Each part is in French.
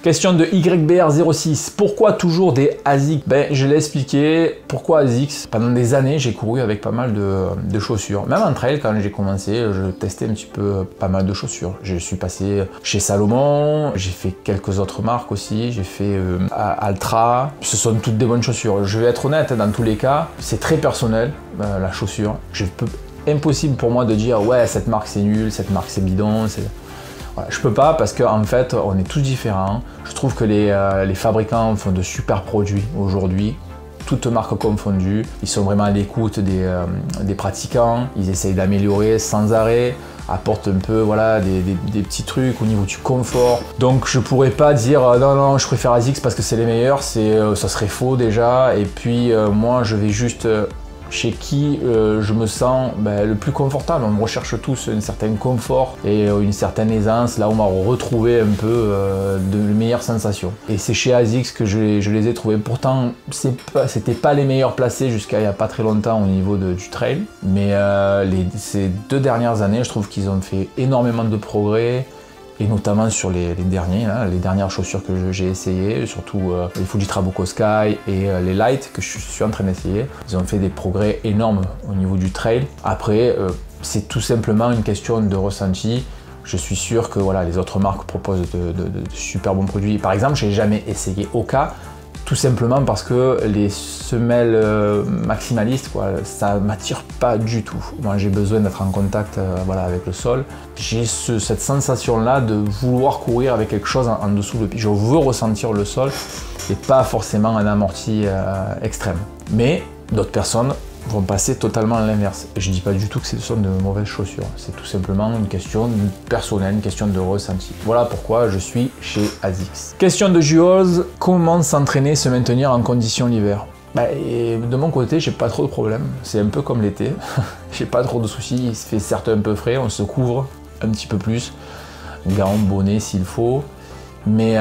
Question de YBR06, pourquoi toujours des ASICS? Ben, je l'ai expliqué, pourquoi ASICS? Pendant des années, j'ai couru avec pas mal de chaussures. Même en trail, quand j'ai commencé, je testais un petit peu pas mal de chaussures. Je suis passé chez Salomon, j'ai fait quelques autres marques aussi, j'ai fait Altra. Ce sont toutes des bonnes chaussures. Je vais être honnête, dans tous les cas, c'est très personnel, la chaussure. Impossible pour moi de dire, ouais, cette marque c'est nul, cette marque c'est bidon. Voilà, je peux pas parce qu'en fait, on est tous différents. Je trouve que les fabricants font de super produits aujourd'hui, toutes marques confondues. Ils sont vraiment à l'écoute des pratiquants. Ils essayent d'améliorer sans arrêt, apportent un peu voilà, des petits trucs au niveau du confort. Donc je pourrais pas dire non, je préfère ASICS parce que c'est les meilleurs, ça serait faux déjà. Et puis moi, je vais juste chez qui je me sens le plus confortable. On recherche tous un certain confort et une certaine aisance, là où on va retrouver un peu de meilleures sensations. Et c'est chez ASICS que je les ai trouvés. Pourtant, c'était pas les meilleurs placés jusqu'à il n'y a pas très longtemps au niveau du trail. Mais ces 2 dernières années, je trouve qu'ils ont fait énormément de progrès. Et notamment sur les dernières chaussures que j'ai essayées, surtout les Fuji Trabuco Sky et les Light que je suis en train d'essayer. Ils ont fait des progrès énormes au niveau du trail. Après, c'est tout simplement une question de ressenti. Je suis sûr que voilà, les autres marques proposent de super bons produits. Par exemple, j'ai jamais essayé Hoka, tout simplement parce que les semelles maximalistes, ça m'attire pas du tout. Moi, j'ai besoin d'être en contact avec le sol. J'ai cette sensation-là de vouloir courir avec quelque chose en dessous de pied. Je veux ressentir le sol et pas forcément un amorti extrême. Mais d'autres personnes vont passer totalement à l'inverse. Je dis pas du tout que ce sont de mauvaises chaussures. C'est tout simplement une question personnelle, une question de ressenti. Voilà pourquoi je suis chez ASICS. Question de Jules, comment s'entraîner, se maintenir en condition l'hiver? De mon côté, j'ai pas trop de problèmes. C'est un peu comme l'été. J'ai pas trop de soucis. Il se fait certes un peu frais, on se couvre un petit peu plus. Gants, bonnet s'il faut. Mais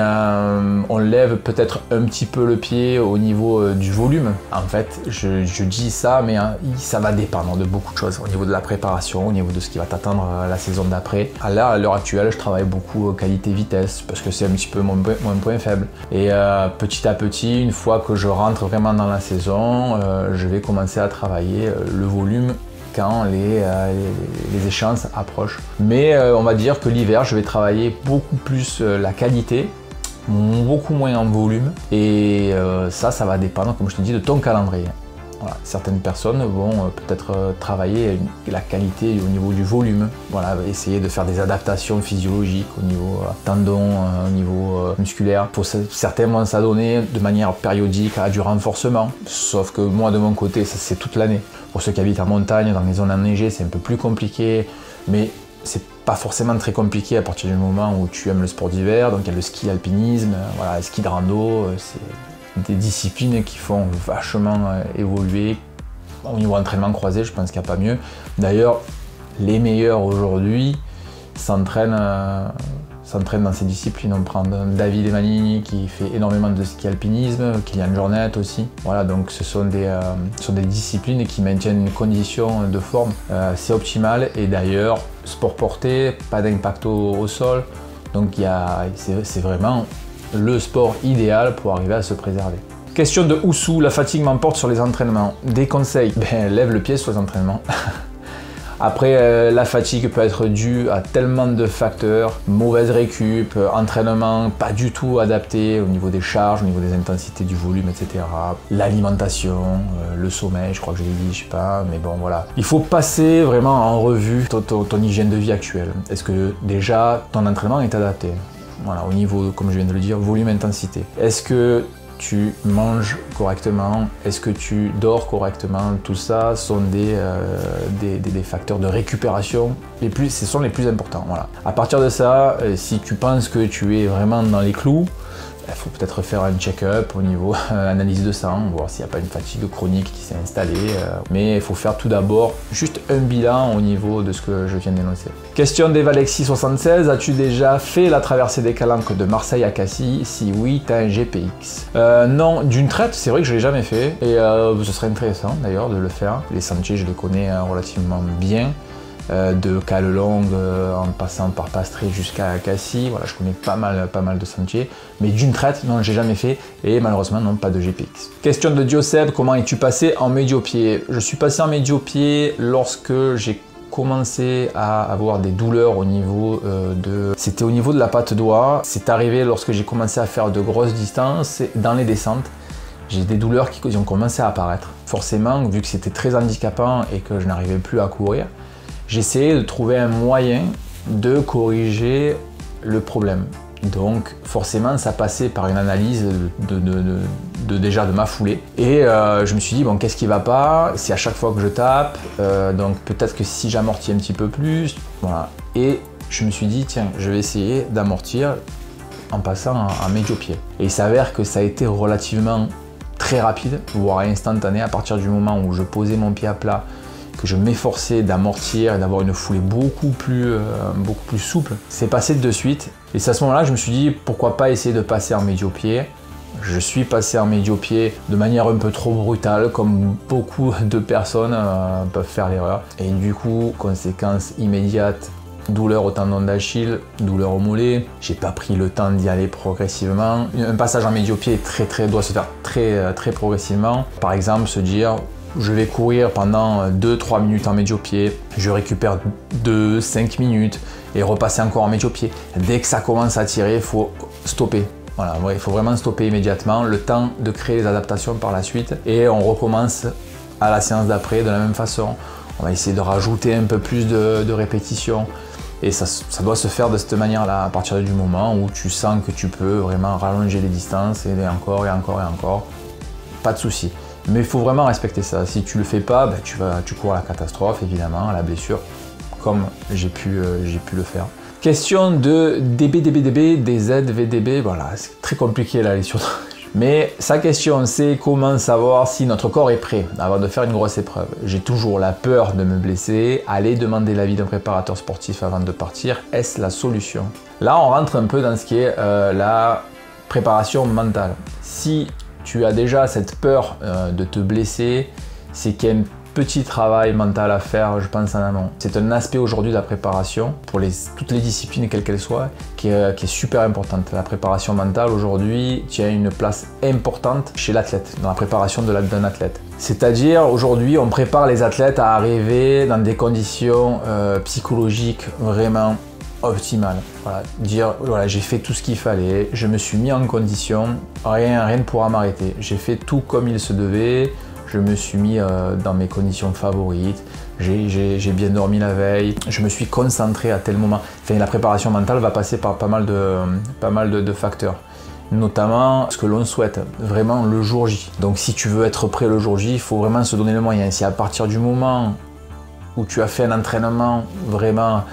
on lève peut-être un petit peu le pied au niveau du volume. En fait, je dis ça, mais ça va dépendre de beaucoup de choses. Au niveau de la préparation, au niveau de ce qui va t'attendre la saison d'après. À l'heure actuelle, je travaille beaucoup qualité-vitesse, parce que c'est un petit peu mon point faible. Et petit à petit, une fois que je rentre vraiment dans la saison, je vais commencer à travailler le volume quand les échéances approchent. Mais on va dire que l'hiver, je vais travailler beaucoup plus la qualité, beaucoup moins en volume. Et ça va dépendre, comme je te dis, de ton calendrier. Voilà. Certaines personnes vont peut-être travailler la qualité au niveau du volume, essayer de faire des adaptations physiologiques au niveau tendon, au niveau musculaire. Pour certains vont s'adonner de manière périodique à du renforcement, sauf que moi de mon côté, ça c'est toute l'année. Pour ceux qui habitent en montagne, dans les zones enneigées, c'est un peu plus compliqué, mais c'est pas forcément très compliqué à partir du moment où tu aimes le sport d'hiver. Donc il y a le ski alpinisme, le ski de rando, c'est des disciplines qui font vachement évoluer. Au niveau entraînement croisé, je pense qu'il n'y a pas mieux. D'ailleurs, les meilleurs aujourd'hui s'entraînent dans ces disciplines. On prend David Emanini qui fait énormément de ski alpinisme, Kylian Jornet aussi. Voilà, donc ce sont des disciplines qui maintiennent une condition de forme assez optimale. Et d'ailleurs, sport porté, pas d'impact au sol. Donc c'est vraiment le sport idéal pour arriver à se préserver. Question de Oussou, la fatigue m'emporte sur les entraînements. Des conseils? Lève le pied sur les entraînements. Après, la fatigue peut être due à tellement de facteurs, mauvaise récup, entraînement pas du tout adapté au niveau des charges, au niveau des intensités, du volume, etc. L'alimentation, le sommeil, je crois que je l'ai dit, je sais pas, mais bon voilà. Il faut passer vraiment en revue ton hygiène de vie actuelle. Est-ce que déjà ton entraînement est adapté? Voilà, au niveau, comme je viens de le dire, volume, intensité. Est-ce que tu manges correctement? Est-ce que tu dors correctement? Tout ça sont des facteurs de récupération. Ce sont les plus importants. Voilà. À partir de ça, si tu penses que tu es vraiment dans les clous, il faut peut-être faire un check-up au niveau analyse de sang, voir s'il n'y a pas une fatigue chronique qui s'est installée. Mais il faut faire tout d'abord juste un bilan au niveau de ce que je viens d'énoncer. Question d'Evalexi76, as-tu déjà fait la traversée des Calanques de Marseille à Cassis? Si oui, tu as un GPX. Non, d'une traite, c'est vrai que je ne l'ai jamais fait. Et ce serait intéressant d'ailleurs de le faire. Les sentiers, je les connais relativement bien. de Callelongue en passant par Pastré jusqu'à Cassis. Voilà, je connais pas mal de sentiers, mais d'une traite, non, j'ai jamais fait et malheureusement, non, pas de GPX. Question de Dioseb, comment es-tu passé en médio-pied? Je suis passé en médio-pied lorsque j'ai commencé à avoir des douleurs au niveau C'était au niveau de la patte doigt. C'est arrivé lorsque j'ai commencé à faire de grosses distances dans les descentes. J'ai des douleurs qui ont commencé à apparaître. Forcément, vu que c'était très handicapant et que je n'arrivais plus à courir, j'essayais de trouver un moyen de corriger le problème. Donc forcément, ça passait par une analyse déjà de ma foulée. Et je me suis dit, bon, qu'est-ce qui va pas? C'est à chaque fois que je tape, donc peut-être que si j'amortis un petit peu plus, voilà. Et je me suis dit, tiens, je vais essayer d'amortir en passant en médio-pied. Et il s'avère que ça a été relativement très rapide, voire instantané, à partir du moment où je posais mon pied à plat, que je m'efforçais d'amortir et d'avoir une foulée beaucoup plus souple. C'est passé de suite. Et c'est à ce moment-là que je me suis dit, pourquoi pas essayer de passer en médio-pied. Je suis passé en médio-pied de manière un peu trop brutale, comme beaucoup de personnes peuvent faire l'erreur. Et du coup, conséquence immédiate, douleur au tendon d'Achille, douleur au mollet. J'ai pas pris le temps d'y aller progressivement. Un passage en médio-pied doit se faire très progressivement. Par exemple, se dire, je vais courir pendant 2-3 minutes en médio-pied, je récupère 2-5 minutes et repasser encore en médio-pied. Dès que ça commence à tirer, il faut stopper. Voilà, il faut vraiment stopper immédiatement, le temps de créer les adaptations par la suite et on recommence à la séance d'après de la même façon. On va essayer de rajouter un peu plus de répétitions et ça doit se faire de cette manière-là à partir du moment où tu sens que tu peux vraiment rallonger les distances et encore et encore et encore. Pas de souci. Mais il faut vraiment respecter ça. Si tu le fais pas, ben tu cours à la catastrophe, évidemment, à la blessure, comme j'ai pu le faire. Question de DB, DZ, VDB, voilà, c'est très compliqué là, les surtout. Mais sa question, c'est comment savoir si notre corps est prêt avant de faire une grosse épreuve. J'ai toujours la peur de me blesser, aller demander l'avis d'un préparateur sportif avant de partir, est-ce la solution? Là, on rentre un peu dans ce qui est la préparation mentale. Si tu as déjà cette peur de te blesser, c'est qu'il y a un petit travail mental à faire, je pense, en amont. C'est un aspect aujourd'hui de la préparation, pour toutes les disciplines, quelles qu'elles soient, qui est super importante. La préparation mentale, aujourd'hui, tient une place importante chez l'athlète, dans la préparation d'un athlète. C'est-à-dire, aujourd'hui, on prépare les athlètes à arriver dans des conditions psychologiques vraiment optimales. Voilà, dire, voilà, j'ai fait tout ce qu'il fallait, je me suis mis en condition, rien ne pourra m'arrêter. J'ai fait tout comme il se devait. Je me suis mis dans mes conditions favorites, j'ai bien dormi la veille, je me suis concentré à tel moment. Enfin, la préparation mentale va passer par pas mal de facteurs, notamment ce que l'on souhaite, vraiment le jour J. Donc si tu veux être prêt le jour J, il faut vraiment se donner les moyens. Si à partir du moment où tu as fait un entraînement vraiment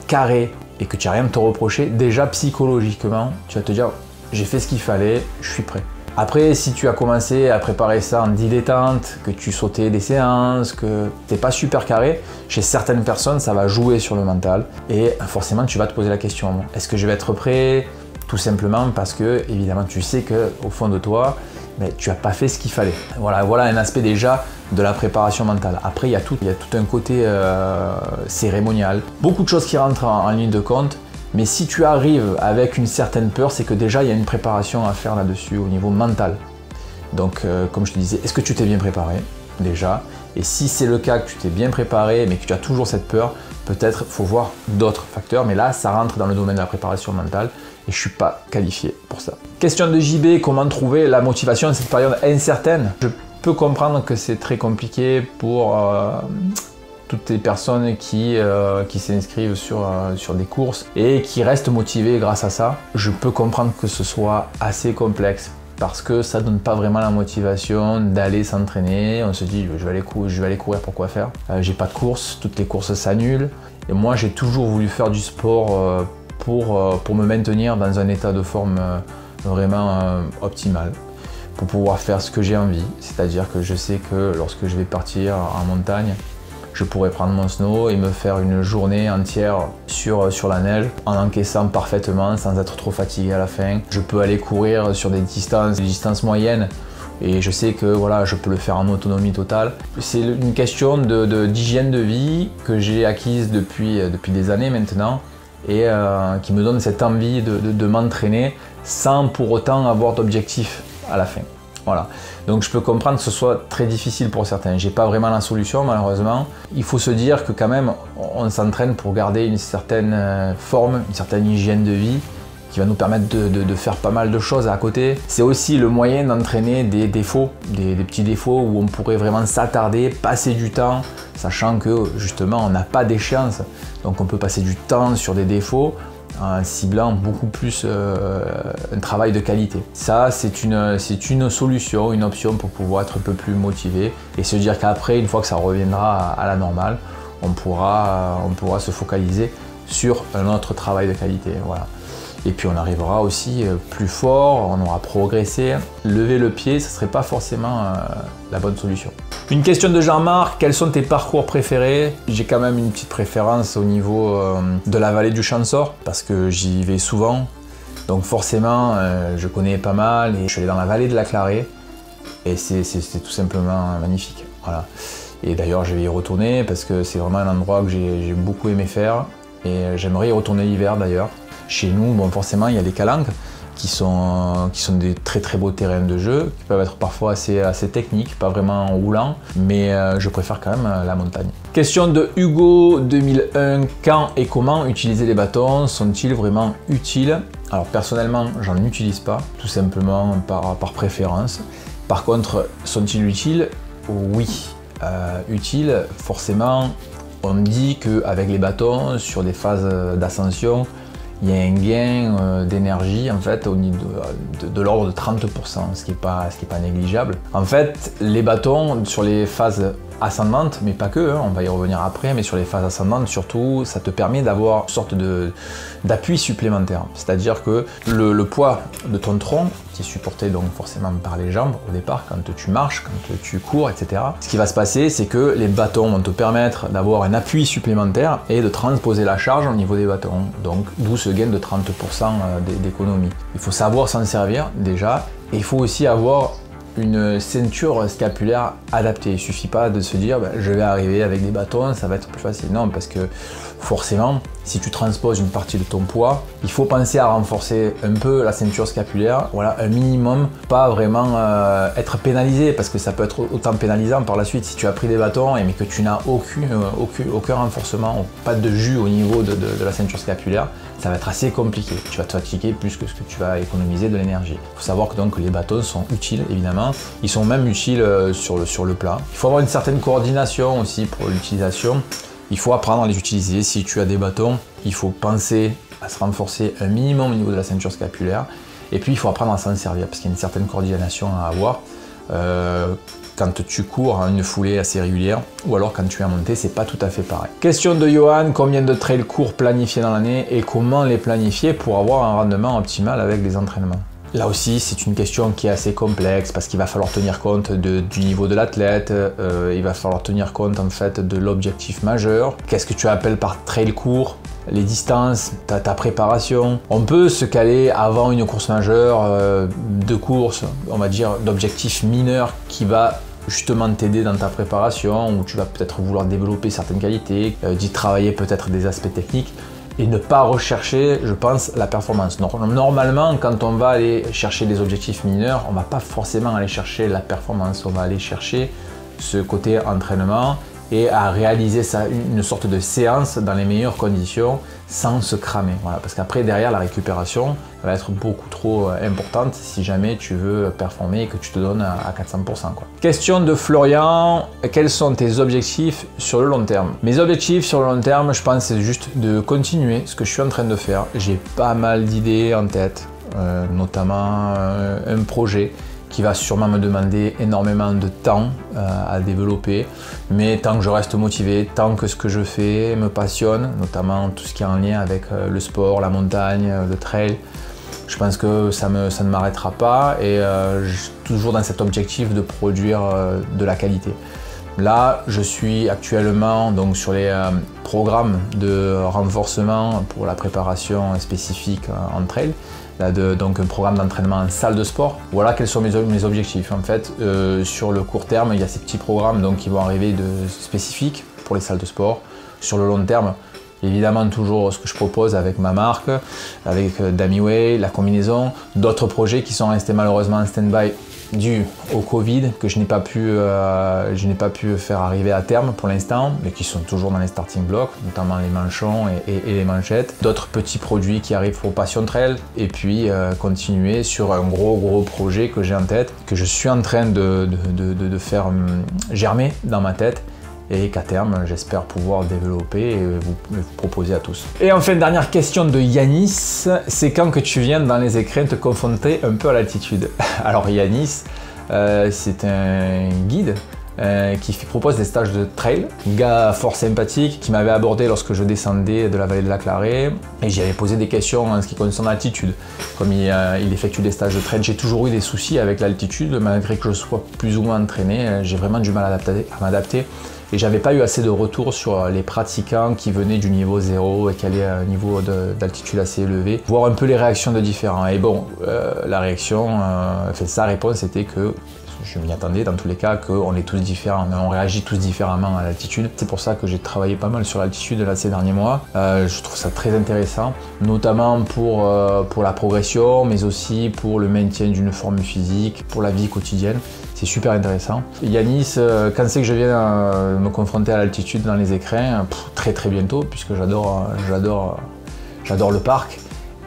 carré et que tu n'as rien à te reprocher, déjà psychologiquement, tu vas te dire j'ai fait ce qu'il fallait, je suis prêt. Après, si tu as commencé à préparer ça en dilettante, que tu sautais des séances, que tu n'es pas super carré, chez certaines personnes, ça va jouer sur le mental et forcément, tu vas te poser la question, est-ce que je vais être prêt? Tout simplement parce que, évidemment, tu sais qu'au fond de toi, mais tu n'as pas fait ce qu'il fallait. Voilà un aspect déjà de la préparation mentale. Après, il y a tout un côté cérémonial. Beaucoup de choses qui rentrent en ligne de compte. Mais si tu arrives avec une certaine peur, c'est que déjà il y a une préparation à faire là-dessus au niveau mental. Donc comme je te disais, est-ce que tu t'es bien préparé déjà? Et si c'est le cas que tu t'es bien préparé mais que tu as toujours cette peur, peut-être faut voir d'autres facteurs. Mais là, ça rentre dans le domaine de la préparation mentale et je ne suis pas qualifié pour ça. Question de JB, comment trouver la motivation dans cette période incertaine? Je peux comprendre que c'est très compliqué pour toutes les personnes qui s'inscrivent sur des courses et qui restent motivées grâce à ça. Je peux comprendre que ce soit assez complexe parce que ça ne donne pas vraiment la motivation d'aller s'entraîner. On se dit je vais aller courir, pourquoi faire? J'ai pas de course, toutes les courses s'annulent. Et moi j'ai toujours voulu faire du sport pour me maintenir dans un état de forme vraiment optimal, pour pouvoir faire ce que j'ai envie. C'est-à-dire que je sais que lorsque je vais partir en montagne, je pourrais prendre mon snow et me faire une journée entière sur la neige en encaissant parfaitement sans être trop fatigué à la fin. Je peux aller courir sur des distances moyennes et je sais que voilà, je peux le faire en autonomie totale. C'est une question d'hygiène de vie que j'ai acquise depuis des années maintenant et qui me donne cette envie de m'entraîner sans pour autant avoir d'objectif à la fin. Voilà. Donc je peux comprendre que ce soit très difficile pour certains. J'ai pas vraiment la solution malheureusement. Il faut se dire que quand même on s'entraîne pour garder une certaine forme, une certaine hygiène de vie qui va nous permettre de faire pas mal de choses à côté. C'est aussi le moyen d'entraîner des défauts, des petits défauts où on pourrait vraiment s'attarder, passer du temps, sachant que justement on n'a pas d'échéance. Donc on peut passer du temps sur des défauts en ciblant beaucoup plus un travail de qualité. Ça, c'est une solution, une option pour pouvoir être un peu plus motivé et se dire qu'après, une fois que ça reviendra à la normale, on pourra se focaliser sur un autre travail de qualité. Voilà. Et puis on arrivera aussi plus fort, on aura progressé. Lever le pied, ce ne serait pas forcément la bonne solution. Une question de Jean-Marc, quels sont tes parcours préférés? J'ai quand même une petite préférence au niveau de la vallée du Champsaur, parce que j'y vais souvent. Donc forcément, je connais pas mal et je suis allé dans la vallée de la Clarée. Et c'est tout simplement magnifique. Voilà. Et d'ailleurs, je vais y retourner parce que c'est vraiment un endroit que j'ai beaucoup aimé faire. Et j'aimerais y retourner l'hiver d'ailleurs. Chez nous, bon, forcément, il y a les calanques qui sont des très très beaux terrains de jeu, qui peuvent être parfois assez techniques, pas vraiment roulants, mais je préfère quand même la montagne. Question de Hugo 2001, quand et comment utiliser les bâtons? Sont-ils vraiment utiles? Alors personnellement, j'en utilise pas, tout simplement par préférence. Par contre, sont-ils utiles? Oui. Utiles, forcément, on dit qu'avec les bâtons, sur des phases d'ascension, il y a un gain d'énergie en fait au niveau de l'ordre de 30%, ce qui est pas négligeable. En fait, les bâtons sur les phases ascendantes, mais pas que, hein, on va y revenir après, mais sur les phases ascendantes surtout, ça te permet d'avoir une sorte d'appui supplémentaire. C'est-à-dire que le poids de ton tronc, qui est supporté donc forcément par les jambes au départ, quand tu marches, quand tu cours, etc. Ce qui va se passer, c'est que les bâtons vont te permettre d'avoir un appui supplémentaire et de transposer la charge au niveau des bâtons. Donc d'où ce gain de 30% d'économie. Il faut savoir s'en servir déjà, et il faut aussi avoir une ceinture scapulaire adaptée. Il ne suffit pas de se dire je vais arriver avec des bâtons, ça va être plus facile. Non, parce que forcément, si tu transposes une partie de ton poids, il faut penser à renforcer un peu la ceinture scapulaire, voilà, un minimum, pas vraiment être pénalisé, parce que ça peut être autant pénalisant par la suite. Si tu as pris des bâtons mais que tu n'as aucun renforcement, pas de jus au niveau de la ceinture scapulaire, ça va être assez compliqué. Tu vas te fatiguer plus que ce que tu vas économiser de l'énergie. Il faut savoir que donc les bâtons sont utiles, évidemment. Ils sont même utiles sur le plat. Il faut avoir une certaine coordination aussi pour l'utilisation. Il faut apprendre à les utiliser. Si tu as des bâtons, il faut penser à se renforcer un minimum au niveau de la ceinture scapulaire. Et puis il faut apprendre à s'en servir parce qu'il y a une certaine coordination à avoir. Quand tu cours à une foulée assez régulière ou alors quand tu es à monter, c'est pas tout à fait pareil. Question de Johan, combien de trails courts planifiés dans l'année et comment les planifier pour avoir un rendement optimal avec les entraînements? Là aussi, c'est une question qui est assez complexe parce qu'il va falloir tenir compte du niveau de l'athlète, il va falloir tenir compte en fait de l'objectif majeur. Qu'est-ce que tu appelles par trail court? Les distances, ta préparation. On peut se caler avant une course majeure, de course, on va dire d'objectif mineur qui va justement t'aider dans ta préparation, où tu vas peut-être vouloir développer certaines qualités, d'y travailler peut-être des aspects techniques, et ne pas rechercher, je pense, la performance. Normalement, quand on va aller chercher des objectifs mineurs, on ne va pas forcément aller chercher la performance, on va aller chercher ce côté entraînement et à réaliser ça, une sorte de séance dans les meilleures conditions sans se cramer. Voilà, parce qu'après, derrière, la récupération va être beaucoup trop importante si jamais tu veux performer et que tu te donnes à 400%. Quoi. Question de Florian, quels sont tes objectifs sur le long terme? Mes objectifs sur le long terme, je pense, c'est juste de continuer ce que je suis en train de faire. J'ai pas mal d'idées en tête, notamment un projet qui va sûrement me demander énormément de temps à développer, mais tant que je reste motivé, tant que ce que je fais me passionne, notamment tout ce qui est en lien avec le sport, la montagne, le trail, je pense que ça ne m'arrêtera pas et toujours dans cet objectif de produire de la qualité. Là, je suis actuellement donc, sur les programmes de renforcement pour la préparation spécifique en trail, donc un programme d'entraînement en salle de sport. Voilà quels sont mes objectifs. En fait, sur le court terme, il y a ces petits programmes donc, qui vont arriver spécifiques pour les salles de sport. Sur le long terme, évidemment toujours ce que je propose avec ma marque, avec Damiway, la combinaison, d'autres projets qui sont restés malheureusement en stand-by dû au Covid, que je n'ai pas pu faire arriver à terme pour l'instant, mais qui sont toujours dans les starting blocks, notamment les manchons et les manchettes. D'autres petits produits qui arrivent pour Passion Trail, et puis continuer sur un gros projet que j'ai en tête, que je suis en train de faire germer dans ma tête, et qu'à terme, j'espère pouvoir développer et vous proposer à tous. Et enfin, dernière question de Yanis, c'est quand que tu viens dans les écrins te confronter un peu à l'altitude? Alors Yanis, c'est un guide qui propose des stages de trail, gars fort sympathique, qui m'avait abordé lorsque je descendais de la vallée de la Clarée, et j'y avais posé des questions en ce qui concerne l'altitude. Comme il effectue des stages de trail, j'ai toujours eu des soucis avec l'altitude, malgré que je sois plus ou moins entraîné, j'ai vraiment du mal à m'adapter. Et j'avais pas eu assez de retours sur les pratiquants qui venaient du niveau 0 et qui allaient à un niveau d'altitude assez élevé, voir un peu les réactions de différents. Et bon, la réaction, sa réponse était que, je m'y attendais dans tous les cas, qu'on est tous différents, mais on réagit tous différemment à l'altitude. C'est pour ça que j'ai travaillé pas mal sur l'altitude là ces derniers mois. Je trouve ça très intéressant, notamment pour la progression, mais aussi pour le maintien d'une forme physique, pour la vie quotidienne. C'est super intéressant. Yanis, quand c'est que je viens me confronter à l'altitude dans les écrins, très bientôt, puisque j'adore le parc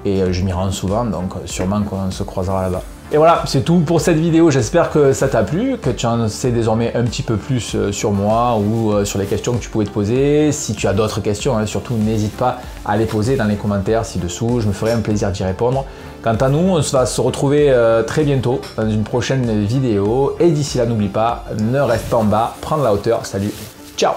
et je m'y rends souvent, donc sûrement qu'on se croisera là-bas. Et voilà, c'est tout pour cette vidéo. J'espère que ça t'a plu, que tu en sais désormais un petit peu plus sur moi ou sur les questions que tu pouvais te poser. Si tu as d'autres questions, surtout n'hésite pas à les poser dans les commentaires ci-dessous. Je me ferai un plaisir d'y répondre. Quant à nous, on va se retrouver très bientôt dans une prochaine vidéo. Et d'ici là, n'oublie pas, ne reste pas en bas, prends de la hauteur. Salut, ciao!